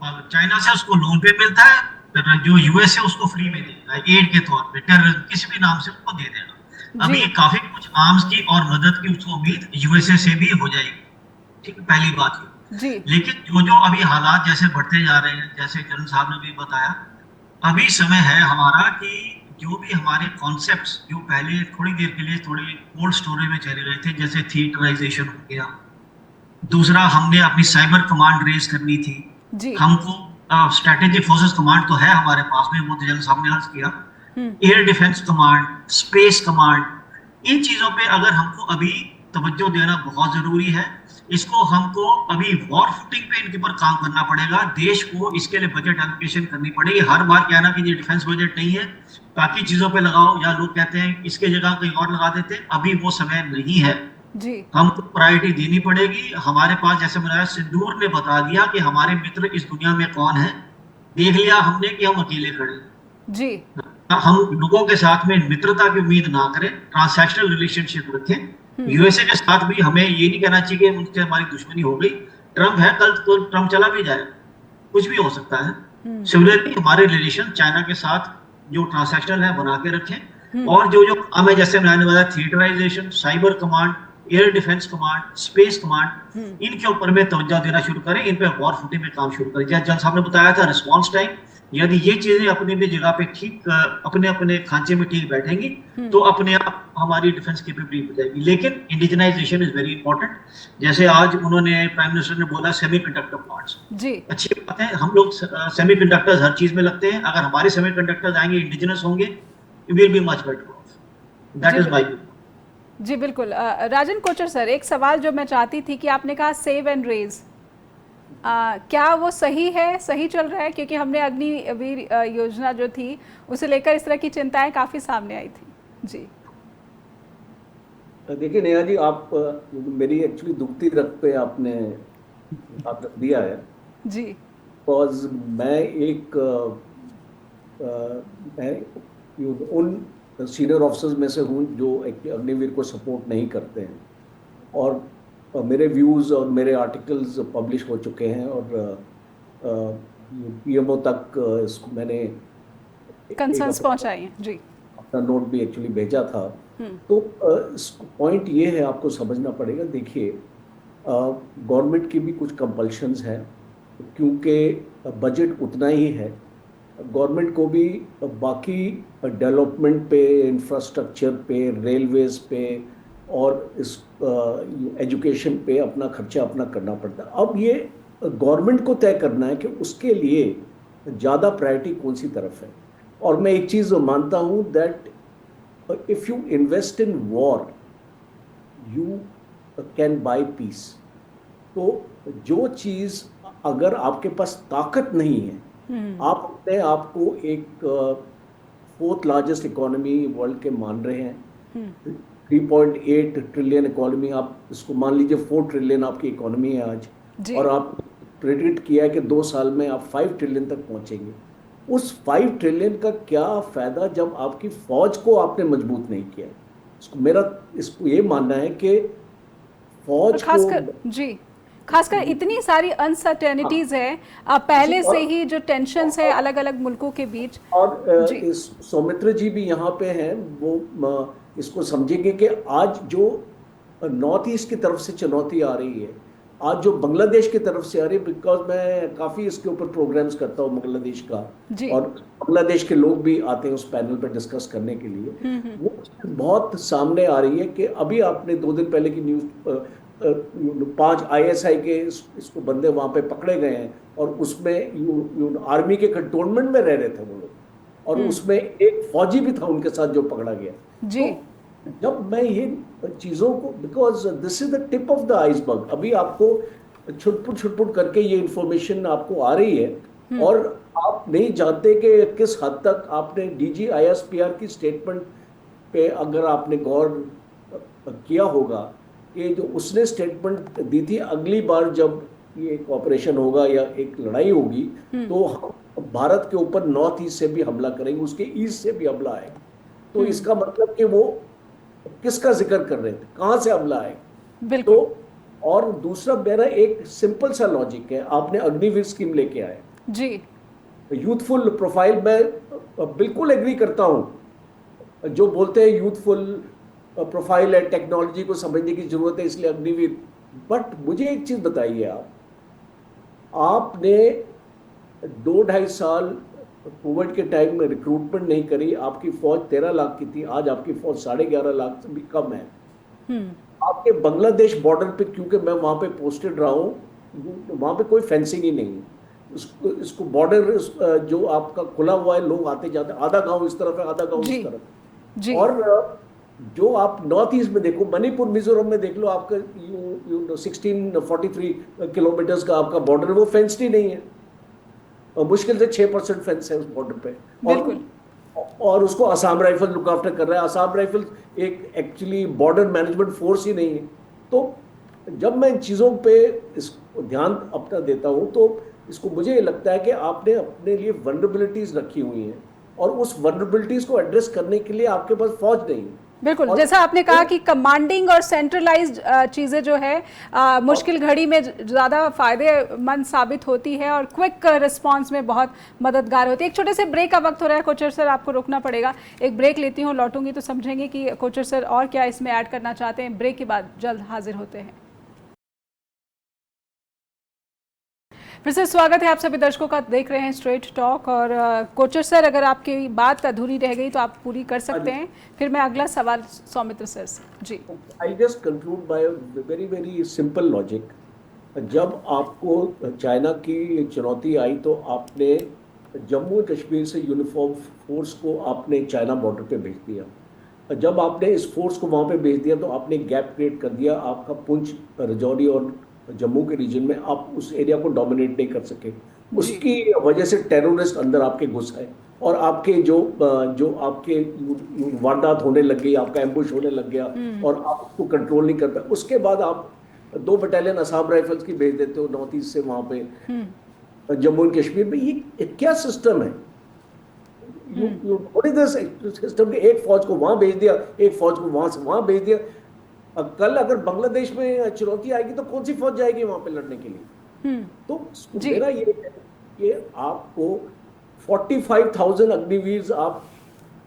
C: और चाइना से उसको लोन पे मिलता है, फिर जो यूएस है उसको फ्री में देगा एड के तौर पे, टेररिज्म किसी भी नाम से उनको दे देगा।
A: जी
C: अभी काफी कुछ आर्म्स की और मदद की उसको उम्मीद यूएसए से भी हो जाएगी। ठीक है, पहली बात ये।
A: जी
C: लेकिन जो जो अभी हालात जैसे बढ़ते जा रहे हैं, जैसे जन साहब ने भी बताया, अभी समय है हमारा कि जो भी हमारे कॉन्सेप्ट्स जो पहले थोड़ी देर के लिए थोड़ी कोल्ड स्टोरेज में चले गए थे, जैसे थिएटराइजेशन हो गया, दूसरा हमने अपनी साइबर कमांड रेज करनी थी,
A: जी
C: हमको स्ट्रेटेजिक फोर्सेस कमांड तो है हमारे पास में, वो तो जन साहब ने अर्ज किया,
A: hmm
C: air defence command, space command, इन चीजों पे अगर हमको अभी तवज्जो देना बहुत जरूरी है। इसको हमको अभी वॉर फुटिंग पे इनके ऊपर काम करना पड़ेगा, देश को इसके लिए बजट एलोकेशन करनी पड़ेगी। हर बार कहना कि ये डिफेंस बजट नहीं है, बाकी चीजों पे लगाओ, या लोग कहते हैं इसके जगह कहीं और लगा देते हैं, अभी वो समय नहीं है।
A: जी
C: हमको प्रायोरिटी देनी पड़ेगी। हमारे पास जैसे मैंने सिंदूर ने बता दिया कि हमारे मित्र इस दुनिया में कौन है, देख लिया हमने कि हम अकेले खड़े हैं।
A: जी
C: हम लोगों के साथ में मित्रता की उम्मीद ना करें, ट्रांसैक्शनल रिलेशनशिप रखें। यूएसए के साथ भी हमें ये नहीं कहना चाहिए कि उनसे हमारी दुश्मनी हो गई, ट्रम्प है, कल तो ट्रम्प चला भी जाए, कुछ भी हो सकता है। सिमिलरली हमारे रिलेशन चाइना के साथ जो ट्रांसैक्शनल है बना के रखें, और जो जो काम है जैसे मैंने बताया, theatrisation, cyber command, air defence command, space command, इनके ऊपर में तवज्जो देना शुरू करें, इन पे वॉर फुटिंग में काम शुरू करें। जैसे जन साहब ने बताया था रिस्पॉन्स टाइम, यदि ये चीजें अपनी भी जगह पे ठीक अपने अपने खांचे में ठीक बैठेंगी तो अपने आप हमारी डिफेंस कैपेबिलिटी हो जाएगी। लेकिन इंडिजिनाइजेशन इज वेरी इंपॉर्टेंट। जैसे आज उन्होंने प्राइम मिनिस्टर ने बोला सेमीकंडक्टर पार्ट्स,
A: जी
C: अच्छी बात है, हम लोग सेमीकंडक्टर्स हर चीज में लगते हैं, अगर हमारे सेमीकंडक्टर्स आएंगे इंडिजिनस होंगे, it will be much better off. That is my view.
A: जी बिल्कुल। राजन कोचर सर, एक सवाल जो मैं चाहती थी कि आपने कहा सेव एंड रेज, क्या वो सही है, सही चल रहा है? क्योंकि हमने अग्निवीर योजना जो थी उसे लेकर इस तरह की चिंताएं काफ़ी सामने आई थी। जी
D: देखिए नेहा जी, आप मेरी एक्चुअली दुखती रख पे आपने हाथ रख दिया है।
A: जी
D: बिकॉज मैं एक उन सीनियर ऑफिसर्स में से हूँ जो अग्निवीर को सपोर्ट नहीं करते हैं, और मेरे व्यूज़ और मेरे आर्टिकल्स पब्लिश हो चुके हैं, और पीएमओ तक इसको मैंने
A: कंसर्न्स पहुंचाई हैं। जी
D: अपना नोट भी एक्चुअली भेजा था। तो पॉइंट ये है, आपको समझना पड़ेगा। देखिए, गवर्नमेंट की भी कुछ कंपल्शंस हैं, क्योंकि बजट उतना ही है। गवर्नमेंट को भी बाकी डेवलपमेंट पे, इंफ्रास्ट्रक्चर पे, रेलवेज पे और इस एजुकेशन पे अपना खर्चा अपना करना पड़ता है। अब ये गवर्नमेंट को तय करना है कि उसके लिए ज़्यादा प्रायोरिटी कौन सी तरफ है। और मैं एक चीज़ मानता हूँ that if you invest in war you can buy peace. तो जो चीज़ अगर आपके पास ताकत नहीं है, आप अपने आप को एक 4th लार्जेस्ट इकोनॉमी वर्ल्ड के मान रहे हैं, 3.8 ट्रिलियन इकोनॉमी, आप इसको मान लीजिए 4 ट्रिलियन आपकी इकोनॉमी है आज, और आप प्रेडिक्ट किया है कि 2 साल में आप 5 ट्रिलियन तक पहुंचेंगे। उस 5 ट्रिलियन का क्या फायदा जब आपकी फौज को आपने मजबूत नहीं किया? इसको ये मानना है कि फौज को
A: खासकर इतनी सारी अनसर्टेनिटीज है पहले से ही, जो टेंशन्स है अलग अलग मुल्कों के बीच।
D: और सौमित्र जी भी यहाँ पे हैं, वो इसको समझेंगे कि आज जो नॉर्थ ईस्ट की तरफ से चुनौती आ रही है, आज जो बांग्लादेश की तरफ से आ रही है, बिकॉज मैं काफ़ी इसके ऊपर प्रोग्राम्स करता हूँ बांग्लादेश का, और बांग्लादेश के लोग भी आते हैं उस पैनल पर डिस्कस करने के लिए। वो बहुत सामने आ रही है कि अभी आपने 2 दिन पहले की न्यूज़, 5 ISI के इसको बंदे वहाँ पे पकड़े गए हैं, और उसमें आर्मी के कंटोनमेंट में रह रहे थे वो लोग, और उसमें एक फौजी भी था उनके साथ जो पकड़ा गया।
A: जी
D: तो जब मैं ये चीज़ों को, because this is the tip of the iceberg, अभी आपको छुटपुट करके ये इंफॉर्मेशन आपको आ रही है, और आप नहीं जानते कि किस हद तक आपने DG ISPR की स्टेटमेंट पे अगर आपने गौर किया होगा, ये जो उसने स्टेटमेंट दी थी, अगली बार जब ये एक ऑपरेशन होगा या एक लड़ाई होगी तो हम भारत के ऊपर नॉर्थ ईस्ट से भी हमला करेंगे, उसके ईस्ट से भी हमला आएगा। तो इसका मतलब कि वो किसका जिक्र कर रहे थे, कहां से हमला आएगा?
A: बिल्कुल।
D: तो और दूसरा मेरा एक सिंपल सा लॉजिक है, आपने अग्निवीर स्कीम लेके आए,
A: जी।
D: यूथफुल प्रोफाइल, मैं बिल्कुल एग्री करता हूं जो बोलते हैं यूथफुल प्रोफाइल है, टेक्नोलॉजी को समझने की जरूरत है इसलिए अग्निवीर। बट मुझे एक चीज बताइए, आपने 2-2.5 साल कोविड के टाइम में रिक्रूटमेंट नहीं करी, आपकी फौज 13 लाख की थी, आज आपकी फौज 11.5 लाख से भी कम है। आपके बांग्लादेश बॉर्डर पे, क्योंकि मैं वहां पे पोस्टेड रहा हूँ, वहां पे कोई फेंसिंग ही नहीं है। इसको बॉर्डर जो आपका खुला हुआ है, लोग आते जाते, आधा गांव इस तरफ है, आधा गांव
A: जी
D: इस तरफ।
A: जी।
D: और जो आप नॉर्थ ईस्ट में देखो, मणिपुर मिजोरम में देख लो, आपका 1643 किलोमीटर्स का आपका बॉर्डर, वो फेंस्ड ही नहीं है, और मुश्किल से 6% फेंस है उस बॉर्डर पे।
A: बिल्कुल।
D: और उसको असम राइफल लुक आफ्टर कर रहा है। असम राइफल एक एक्चुअली बॉर्डर मैनेजमेंट फोर्स ही नहीं है। तो जब मैं इन चीज़ों पे इसको ध्यान अपना देता हूँ, तो इसको मुझे लगता है कि आपने अपने लिए वल्नरेबिलिटीज रखी हुई हैं, और उस वल्नरेबिलिटीज को एड्रेस करने के लिए आपके पास फौज नहीं है।
A: बिल्कुल, जैसा आपने कहा कि कमांडिंग और सेंट्रलाइज्ड चीज़ें जो है मुश्किल घड़ी में ज़्यादा फायदेमंद साबित होती है और क्विक रिस्पांस में बहुत मददगार होती है। एक छोटे से ब्रेक का वक्त हो रहा है कोचर सर, आपको रोकना पड़ेगा। एक ब्रेक लेती हूँ, लौटूंगी तो समझेंगे कि कोचर सर और क्या इसमें ऐड करना चाहते हैं। ब्रेक के बाद जल्द हाजिर होते हैं। फिर से स्वागत है आप सभी दर्शकों का, देख रहे हैं स्ट्रेट टॉक। और कोचर सर, अगर आपकी बात अधूरी रह गई तो आप पूरी कर सकते हैं, फिर मैं अगला सवाल सौमित्र सर से। जी।
D: I just conclude by very very simple logic. जब आपको चाइना की चुनौती आई, तो आपने जम्मू कश्मीर से यूनिफॉर्म फोर्स को आपने चाइना बॉर्डर पे भेज दिया। जब आपने इस फोर्स को वहाँ पे भेज दिया, तो आपने गैप क्रिएट कर दिया। आपका पुंछ, रजौरी और जम्मू के रीजन में आप उस एरिया को डोमिनेट नहीं कर सके। उसकी वजह से टेररिस्ट अंदर आपके घुस आए, और आपके जो आपके वारदात होने लग गई, आपका एम्बुश होने लग गया, और आप उसको कंट्रोल नहीं कर पाए। उसके बाद आप 2 बटालियन असम राइफल्स की भेज देते हो नॉर्थ ईस्ट से वहां पे जम्मू एंड कश्मीर में। ये क्या सिस्टम है? सिस्टम के एक फौज को वहां भेज दिया, एक फौज को वहां भेज दिया। अब कल अगर बांग्लादेश में चुनौती आएगी, तो कौन सी फौज जाएगी वहां पे लड़ने के लिए? तो मेरा ये है कि आपको 45,000 अग्निवीर आप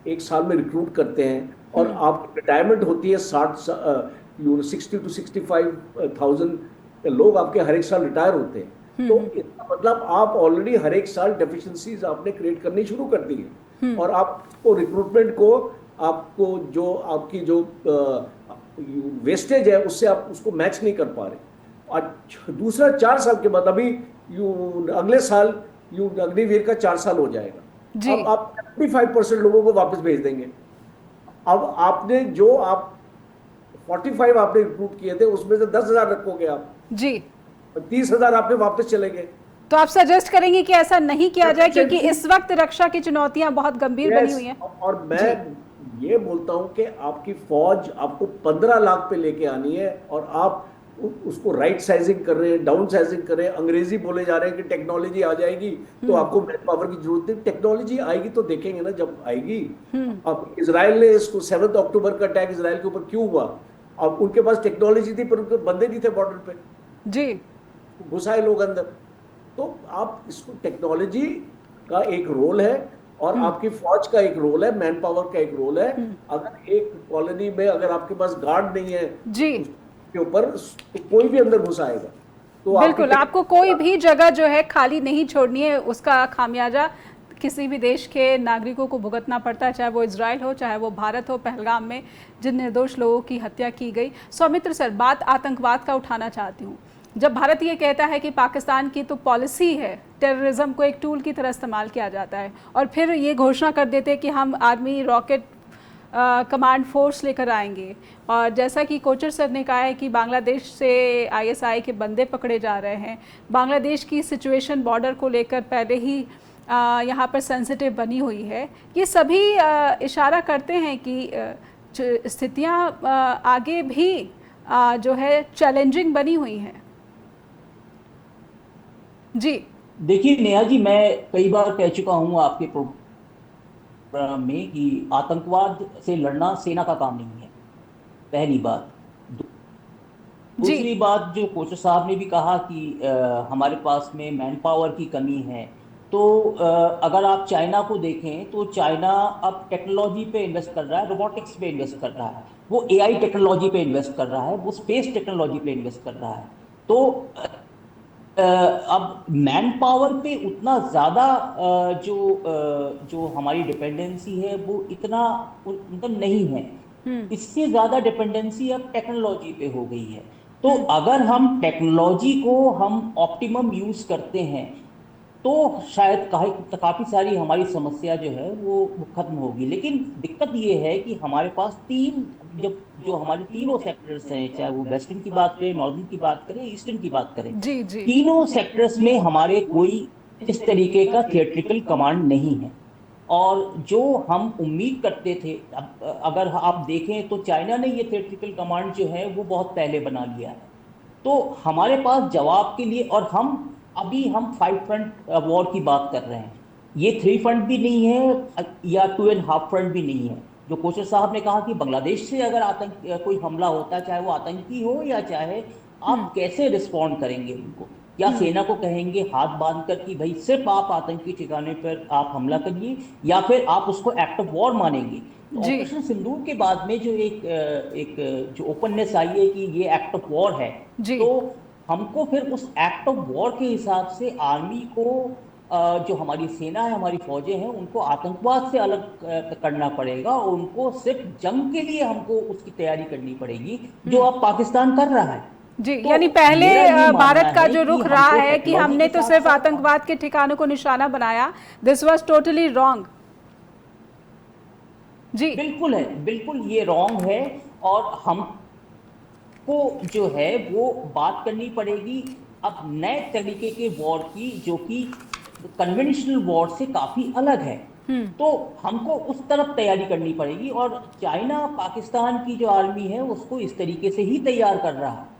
D: एक साल में रिक्रूट करते हैं, और आपकी रिटायरमेंट होती है 60 to 65,000 लोग आपके हर एक साल रिटायर होते हैं। तो इसका मतलब आप ऑलरेडी हर एक साल डेफिशिएंसीज आपने क्रिएट करनी शुरू कर दी है, और आपको रिक्रूटमेंट को, आपको जो आपकी जो वेस्टेज है, उससे आप उसको मैच नहीं कर पा रहे। और दूसरा 4 साल के बाद, अभी अगले साल अग्निवीर का 4 साल हो जाएगा। अब आप 35% लोगों को वापस भेज देंगे। अब आपने जो आप 45 आपने रिक्रूट किए थे, उसमें से 10,000 रखोगे आप जी, 30,000 आपने वापस चले गए।
A: तो आप सजेस्ट करेंगे कि ऐसा नहीं किया जाए, क्योंकि इस वक्त रक्षा की चुनौतियां बहुत गंभीर बनी हुई हैं।
D: और मैं ये बोलता हूं कि आपकी फौज आपको 15 लाख पे लेके आनी है, और आप उसको राइट साइजिंग कर रहे हैं, डाउन साइजिंग कर रहे हैं। अंग्रेजी बोले जा रहे हैं कि टेक्नोलॉजी आ जाएगी तो आपको मैन पावर की जरूरत नहीं। टेक्नोलॉजी आएगी तो देखेंगे ना, जब आएगी। अब इजराइल ने इसको 7 अक्टूबर का अटैक इजराइल के ऊपर क्यों हुआ? अब उनके पास टेक्नोलॉजी थी, पर उनके बंदे नहीं थे बॉर्डर पे जी, घुसाए लोग अंदर। तो आप इसको, टेक्नोलॉजी का एक रोल है, और आपकी फौज का एक रोल है, मैन पावर का एक रोल है। अगर एक कॉलोनी में अगर आपके पास गार्ड नहीं है जी के ऊपर, तो कोई भी अंदर घुस आएगा। तो
A: बिल्कुल, आपको कोई भी जगह जो है खाली नहीं छोड़नी है। उसका खामियाजा किसी भी देश के नागरिकों को भुगतना पड़ता है, चाहे वो इजराइल हो, चाहे वो भारत हो। पहलगाम में जिन निर्दोष लोगों की हत्या की गई। सौमित्र सर, बात आतंकवाद का उठाना चाहती हूँ। जब भारत ये कहता है कि पाकिस्तान की तो पॉलिसी है, टेररिज्म को एक टूल की तरह इस्तेमाल किया जाता है, और फिर ये घोषणा कर देते हैं कि हम आर्मी रॉकेट कमांड फोर्स लेकर आएंगे। और जैसा कि कोचर सर ने कहा है कि बांग्लादेश से ISI के बंदे पकड़े जा रहे हैं। बांग्लादेश की सिचुएशन बॉर्डर को लेकर पहले ही यहाँ पर सेंसिटिव बनी हुई है। ये सभी इशारा करते हैं कि स्थितियाँ आगे भी जो है चैलेंजिंग बनी हुई हैं। जी
B: देखिए नेहा जी, मैं कई बार कह चुका हूँ आपके प्रोग्राम में कि आतंकवाद से लड़ना सेना का काम नहीं है। पहली बात। दूसरी बात, जो कोचर साहब ने भी कहा कि हमारे पास में मैन पावर की कमी है, तो अगर आप चाइना को देखें तो चाइना अब टेक्नोलॉजी पे इन्वेस्ट कर रहा है, रोबोटिक्स पे इन्वेस्ट कर रहा है, वो एआई टेक्नोलॉजी पे इन्वेस्ट कर रहा है, वो स्पेस टेक्नोलॉजी पे इन्वेस्ट कर रहा है। तो अब मैन पावर पे उतना ज़्यादा जो हमारी डिपेंडेंसी है वो इतना मतलब नहीं है। इससे ज़्यादा डिपेंडेंसी अब टेक्नोलॉजी पे हो गई है। तो अगर हम टेक्नोलॉजी को हम ऑप्टिमम यूज करते हैं तो शायद काफ़ी सारी हमारी समस्या जो है वो खत्म होगी। लेकिन दिक्कत ये है कि हमारे पास जो हमारे तीनों सेक्टर्स हैं, चाहे वो वेस्टर्न की बात करें, नॉर्दर्न की बात करें, ईस्टर्न की बात करें, तीनों सेक्टर्स में हमारे कोई इस तरीके का थिएट्रिकल कमांड नहीं है। और जो हम उम्मीद करते थे, अगर आप देखें तो चाइना ने ये थिएट्रिकल कमांड जो है वो बहुत पहले बना लिया है। तो हमारे पास जवाब के लिए, और हम 5 फ्रंट वॉर की बात कर रहे हैं, ये 3 फ्रंट भी नहीं है या 2.5 फ्रंट भी नहीं है। जो कोचर साहब ने कहा कि बांग्लादेश से अगर कोई हमला होता है, चाहे वो आतंकी हो या चाहे आप कैसे रिस्पॉन्ड करेंगे उनको, या सेना को कहेंगे हाथ बांध कर कि भाई सिर्फ आप आतंकी ठिकाने पर आप हमला करिए, या फिर आप उसको एक्ट ऑफ वॉर मानेंगे। तो ऑपरेशन सिंदूर के बाद में जो एक जो ओपननेस आई है कि ये एक्ट ऑफ वॉर है, तो हमको फिर उस एक्ट ऑफ वॉर के हिसाब से आर्मी को, जो हमारी सेना है, हमारी फौजें हैं, उनको आतंकवाद से अलग करना पड़ेगा और उनको सिर्फ जंग के लिए हमको उसकी तैयारी करनी पड़ेगी, जो अब पाकिस्तान कर रहा है।
A: जी, तो यानी पहले भारत का जो रुख रहा है कि हमने तो सिर्फ आतंकवाद के ठिकानों को निशाना बनाया, दिस वाज टोटली रॉन्ग। जी
B: बिल्कुल है, बिल्कुल ये रॉन्ग है। और हमको जो है वो बात करनी पड़ेगी अब नए तरीके के वॉर की, जो कि कन्वेंशनल वॉर से काफी अलग है। तो हमको उस तरफ तैयारी करनी पड़ेगी, और चाइना पाकिस्तान की जो आर्मी है उसको इस तरीके से ही तैयार कर रहा है।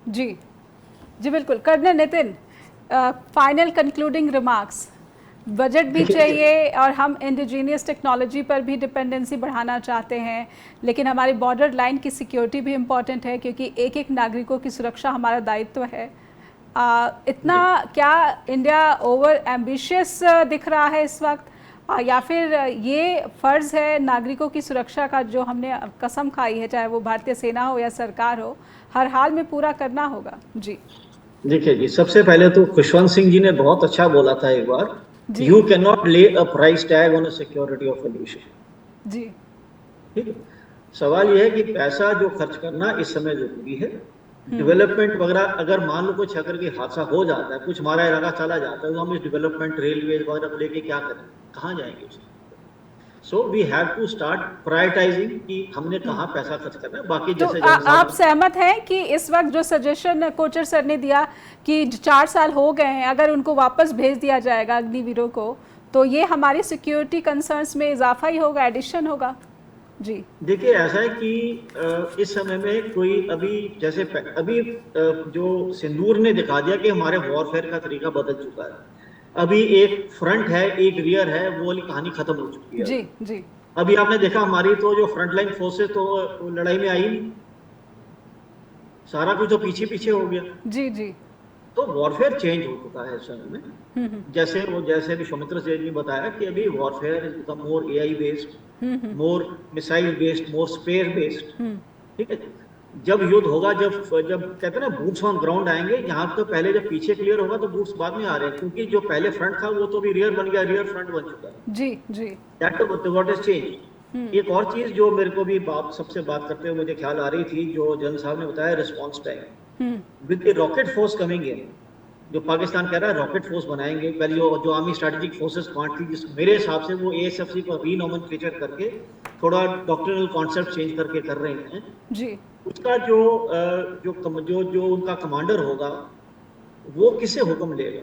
A: जी जी बिल्कुल। Colonel Nitin, final concluding remarks. Budget भी चाहिए और हम इंडिजीनियस टेक्नोलॉजी पर भी डिपेंडेंसी बढ़ाना चाहते हैं, लेकिन हमारी बॉर्डर लाइन की सिक्योरिटी भी इम्पॉर्टेंट है, क्योंकि एक एक नागरिकों की सुरक्षा हमारा दायित्व है। इतना क्या इंडिया ओवर एम्बिशियस दिख रहा है इस वक्त, या फिर ये फ़र्ज़ है नागरिकों की सुरक्षा का जो हमने कसम खाई है, चाहे वो भारतीय सेना हो या सरकार हो, हर हाल में पूरा करना होगा? जी
C: देखिए जी, सबसे पहले तो खुशवंत सिंह जी ने बहुत अच्छा बोला था एक बार, you can not lay a price tag on a security of a nation.
A: जी
C: ठीक है, सवाल यह है कि पैसा जो खर्च करना इस समय जरूरी है। डेवलपमेंट वगैरह, अगर मान लो कुछ अगर के हादसा हो जाता है, कुछ हमारा इलाका चला जाता है, तो हम इस डेवलपमेंट रेलवे वगैरह को लेके क्या करें, कहाँ जाएंगे उसके? So we have to start prioritising कि हमने कहाँ पैसा खर्च करना है। बाकी
A: तो
C: जैसे
A: आप सहमत हैं कि इस वक्त जो सजेशन कोचर सर ने दिया कि 4 साल हो गए हैं, अगर उनको वापस भेज दिया जाएगा अग्निवीरों को, तो ये हमारी सिक्योरिटी कंसर्न्स में इजाफा ही होगा, एडिशन होगा? जी
C: देखिए, ऐसा है कि इस समय में कोई अभी जो सिंदूर ने दिखा दिया कि हमारे वॉरफेयर का तरीका बदल चुका है। अभी एक फ्रंट है, एक रियर है, वो वाली कहानी खत्म हो चुकी है।
A: जी जी
C: अभी आपने देखा हमारी तो जो फ्रंटलाइन फोर्सेस तो लड़ाई में आई नहीं, सारा कुछ तो पीछे पीछे हो गया।
A: जी जी
C: तो वॉरफेयर चेंज हो चुका है इस समय में। जैसे भी सौमित्र सेठ ने बताया कि अभी warfare is become more AI based, more missile based, more spare based. ठीक है, जब युद्ध होगा, जब कहते हैं ना बूट्स ऑन ग्राउंड आएंगे, यहाँ तो पहले जब पीछे क्लियर होगा तो बूट्स बाद में आ रहे हैं, क्योंकि जो पहले फ्रंट था वो तो भी रियर बन गया, रियर फ्रंट बन चुका है।
A: जी जी
C: दैट व्हाट इज चेंज। एक और चीज जो मेरे को भी सबसे बात करते हुए मुझे ख्याल आ रही थी, जो जनरल साहब ने बताया, response time with the rocket force coming in, जो पाकिस्तान कह रहा है रॉकेट फोर्स बनाएंगे। पहले जो आर्मी स्ट्रेटेजिक फोर्सेस कमांड थी, जिस मेरे हिसाब से वो एएसएफसी को रीनोमेनक्लेचर करके थोड़ा डॉक्ट्रिनल कॉन्सेप्ट चेंज करके कर रहे हैं
A: जी।
C: उसका जो उनका कमांडर होगा वो किससे हुक्म लेगा?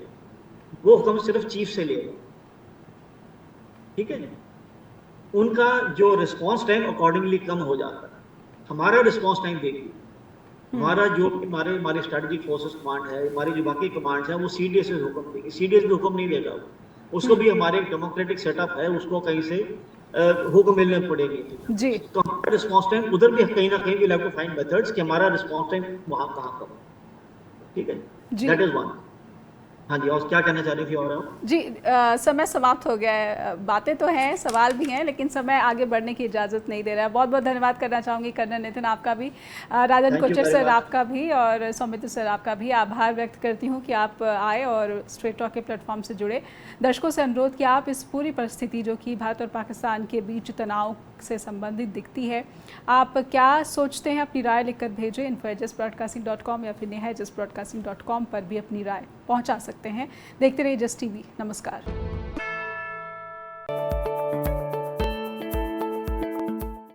C: वो हुक्म सिर्फ चीफ से लेगा। ठीक है, उनका जो रिस्पांस टाइम अकॉर्डिंगली कम हो जाता है। हमारा रिस्पांस टाइम देखिए, हमारा जो हमारी स्ट्रेटेजिक फोर्सेस कमांड है, हमारी जो बाकी कमांड्स हैं, वो सीडीएस से हुक्म देगी। सीडीएस भी हुक्म नहीं देगा, उसको भी हमारे डेमोक्रेटिक सेटअप है, उसको कहीं से होकर मिलने पड़ेगी।
A: जी।
C: तो हमारा रिस्पॉन्स टाइम उधर भी कहीं ना कहीं we have to find methods कि हमारा रिस्पॉन्स टाइम वहाँ कहाँ कम, ठीक है, दैट इज वन। हाँ जी, और क्या कहना चाह रही थी और आप?
A: जी, समय समाप्त हो गया है। बातें तो हैं, सवाल भी हैं, लेकिन समय आगे बढ़ने की इजाज़त नहीं दे रहा है। बहुत बहुत धन्यवाद करना चाहूँगी कर्नल नितिन आपका भी, राजन कोचर सर आपका भी, और सौमित्र सर आपका भी। आभार व्यक्त करती हूँ कि आप आए और स्ट्रेट टॉक के प्लेटफॉर्म से जुड़े। दर्शकों से अनुरोध कि आप इस पूरी परिस्थिति जो कि भारत और पाकिस्तान के बीच तनाव से संबंधित दिखती है, आप क्या सोचते हैं, अपनी राय लिखकर भेजें। info@justbroadcasting.com या फिर neha@justbroadcasting.com पर भी अपनी राय पहुंचा सकते हैं। देखते रहिए जस्ट टीवी। नमस्कार।